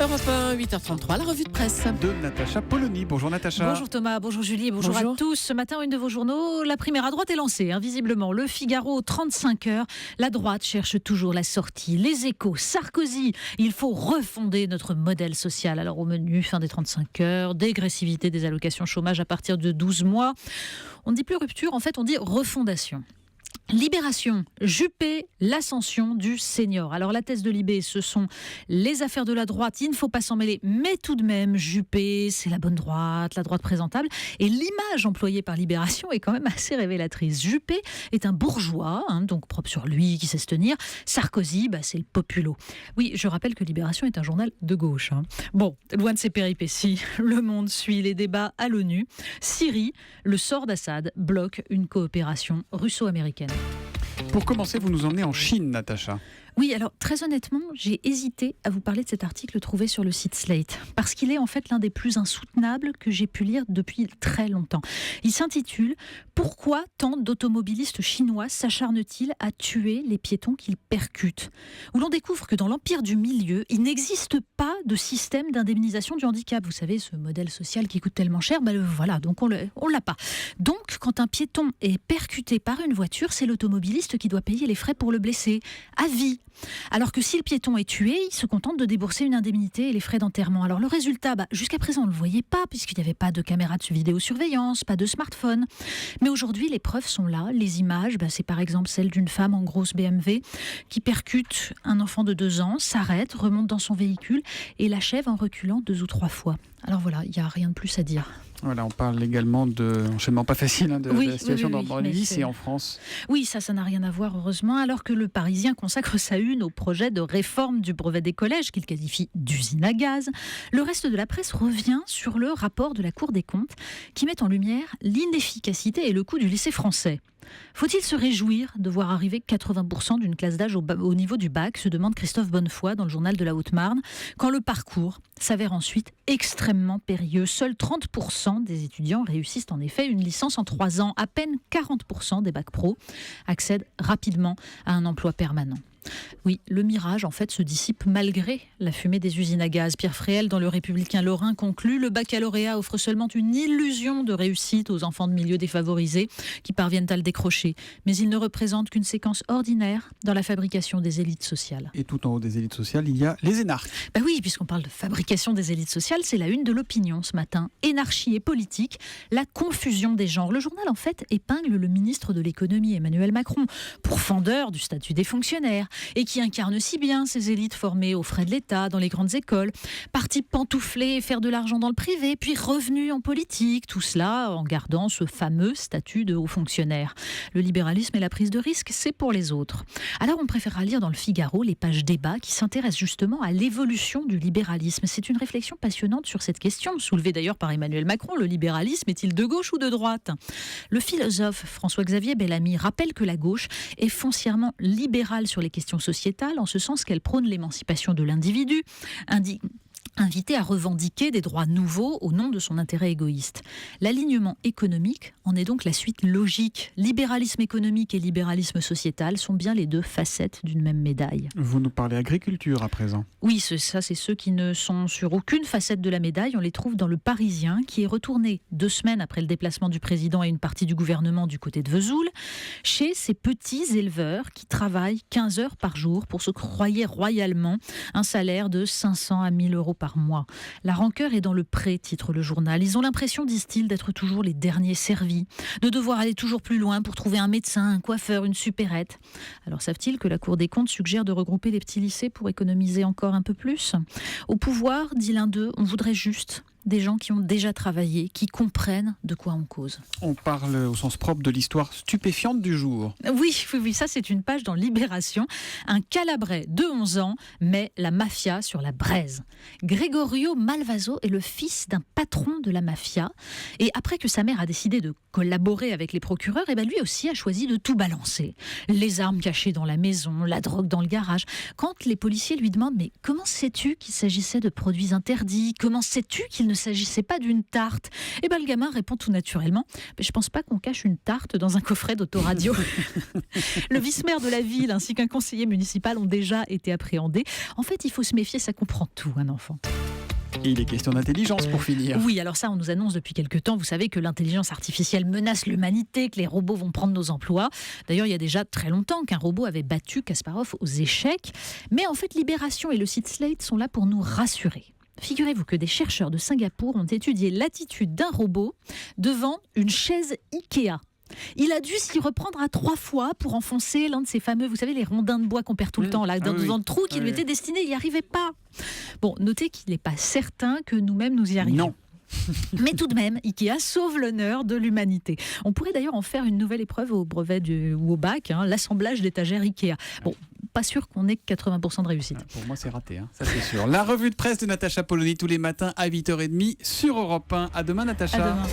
Europe 1, 8h33, la revue de presse. De Natacha Polony. Bonjour Natacha. Bonjour Thomas, bonjour Julie, bonjour à tous. Ce matin, une de vos journaux, la primaire à droite est lancée, visiblement. Le Figaro, 35 heures. La droite cherche toujours la sortie. Les Échos, Sarkozy, il faut refonder notre modèle social. Alors au menu, fin des 35 heures, dégressivité des allocations chômage à partir de 12 mois. On ne dit plus rupture, en fait on dit refondation. Libération, Juppé, l'ascension du senior. Alors la thèse de Libé, ce sont les affaires de la droite, il ne faut pas s'en mêler, mais tout de même, Juppé, c'est la bonne droite, la droite présentable. Et l'image employée par Libération est quand même assez révélatrice. Juppé est un bourgeois, donc propre sur lui, qui sait se tenir. Sarkozy, c'est le populo. Oui, je rappelle que Libération est un journal de gauche. Bon, loin de ses péripéties, Le Monde suit les débats à l'ONU. Syrie, le sort d'Assad bloque une coopération russo-américaine. Pour commencer, vous nous emmenez en Chine, Natacha. Oui, alors très honnêtement, j'ai hésité à vous parler de cet article trouvé sur le site Slate, parce qu'il est en fait l'un des plus insoutenables que j'ai pu lire depuis très longtemps. Il s'intitule « Pourquoi tant d'automobilistes chinois s'acharnent-ils à tuer les piétons qu'ils percutent ?» Où l'on découvre que dans l'empire du milieu, il n'existe pas de système d'indemnisation du handicap. Vous savez, ce modèle social qui coûte tellement cher, voilà, donc on l'a pas. Donc, quand un piéton est percuté par une voiture, c'est l'automobiliste qui doit payer les frais pour le blesser, à vie. Alors que si le piéton est tué, il se contente de débourser une indemnité et les frais d'enterrement. Alors le résultat, jusqu'à présent on ne le voyait pas puisqu'il n'y avait pas de caméra de vidéosurveillance, pas de smartphone. Mais aujourd'hui les preuves sont là, les images, c'est par exemple celle d'une femme en grosse BMW qui percute un enfant de 2 ans, s'arrête, remonte dans son véhicule et l'achève en reculant 2 ou 3 fois. Alors voilà, il n'y a rien de plus à dire. Voilà, on parle également d'enchaînement pas facile de la situation dans le lycée en France. Oui, ça n'a rien à voir heureusement, alors que le Parisien consacre sa une au projet de réforme du brevet des collèges qu'il qualifie d'usine à gaz. Le reste de la presse revient sur le rapport de la Cour des comptes qui met en lumière l'inefficacité et le coût du lycée français. Faut-il se réjouir de voir arriver 80% d'une classe d'âge au niveau du bac, se demande Christophe Bonnefoy dans le journal de la Haute-Marne, quand le parcours s'avère ensuite extrêmement périlleux. Seuls 30% des étudiants réussissent en effet une licence en 3 ans. À peine 40% des bacs pro accèdent rapidement à un emploi permanent. Oui, le mirage en fait se dissipe malgré la fumée des usines à gaz. Pierre Fréhel dans Le Républicain Lorrain conclut: le baccalauréat offre seulement une illusion de réussite aux enfants de milieux défavorisés qui parviennent à le décrocher. Mais il ne représente qu'une séquence ordinaire dans la fabrication des élites sociales. Et tout en haut des élites sociales, il y a les énarques. Oui, puisqu'on parle de fabrication des élites sociales, c'est la une de l'Opinion ce matin. Énarchie et politique, la confusion des genres. Le journal en fait épingle le ministre de l'économie Emmanuel Macron, pourfendeur du statut des fonctionnaires, et qui incarne si bien ces élites formées aux frais de l'État, dans les grandes écoles, partis pantoufler et faire de l'argent dans le privé, puis revenus en politique, tout cela en gardant ce fameux statut de haut fonctionnaire. Le libéralisme et la prise de risque, c'est pour les autres. Alors on préférera lire dans le Figaro les pages débat qui s'intéressent justement à l'évolution du libéralisme. C'est une réflexion passionnante sur cette question, soulevée d'ailleurs par Emmanuel Macron. Le libéralisme est-il de gauche ou de droite ? Le philosophe François-Xavier Bellamy rappelle que la gauche est foncièrement libérale sur les questions sociétale, en ce sens qu'elle prône l'émancipation de l'individu, invité à revendiquer des droits nouveaux au nom de son intérêt égoïste. L'alignement économique en est donc la suite logique. Libéralisme économique et libéralisme sociétal sont bien les 2 facettes d'une même médaille. Vous nous parlez agriculture à présent. Oui, ça c'est ceux qui ne sont sur aucune facette de la médaille. On les trouve dans Le Parisien, qui est retourné 2 semaines après le déplacement du président et une partie du gouvernement du côté de Vesoul, chez ces petits éleveurs qui travaillent 15 heures par jour pour se croyer royalement un salaire de 500 à 1000 euros par mois. La rancœur est dans le pré, titre le journal. Ils ont l'impression, disent-ils, d'être toujours les derniers servis, de devoir aller toujours plus loin pour trouver un médecin, un coiffeur, une supérette. Alors savent-ils que la Cour des comptes suggère de regrouper les petits lycées pour économiser encore un peu plus ? Au pouvoir, dit l'un d'eux, on voudrait juste des gens qui ont déjà travaillé, qui comprennent de quoi on cause. On parle au sens propre de l'histoire stupéfiante du jour. Oui, ça c'est une page dans Libération. Un Calabrais de 11 ans met la mafia sur la braise. Gregorio Malvaso est le fils d'un patron de la mafia. Et après que sa mère a décidé de collaborer avec les procureurs, lui aussi a choisi de tout balancer. Les armes cachées dans la maison, la drogue dans le garage. Quand les policiers lui demandent « Mais comment sais-tu qu'il s'agissait de produits interdits ? Comment sais-tu qu'il ne s'agissait pas d'une tarte. Et le gamin répond tout naturellement, je pense pas qu'on cache une tarte dans un coffret d'autoradio. Le vice-maire de la ville ainsi qu'un conseiller municipal ont déjà été appréhendés. En fait, il faut se méfier, ça comprend tout, un enfant. Et il est question d'intelligence pour finir. Oui, alors ça, on nous annonce depuis quelque temps, vous savez, que l'intelligence artificielle menace l'humanité, que les robots vont prendre nos emplois. D'ailleurs, il y a déjà très longtemps qu'un robot avait battu Kasparov aux échecs. Mais en fait, Libération et le site Slate sont là pour nous rassurer. Figurez-vous que des chercheurs de Singapour ont étudié l'attitude d'un robot devant une chaise Ikea. Il a dû s'y reprendre à 3 fois pour enfoncer l'un de ces fameux, vous savez, les rondins de bois qu'on perd tout le temps, là, dans le trou qui lui était destiné, il n'y arrivait pas. Bon, notez qu'il n'est pas certain que nous-mêmes nous y arrivions. Non. Mais tout de même, Ikea sauve l'honneur de l'humanité. On pourrait d'ailleurs en faire une nouvelle épreuve au brevet ou au bac, l'assemblage d'étagères Ikea. Bon, pas sûr qu'on ait 80% de réussite. Pour moi, c'est raté, ça c'est sûr. La revue de presse de Natacha Polony tous les matins à 8h30 sur Europe 1. À demain, Natacha. À demain.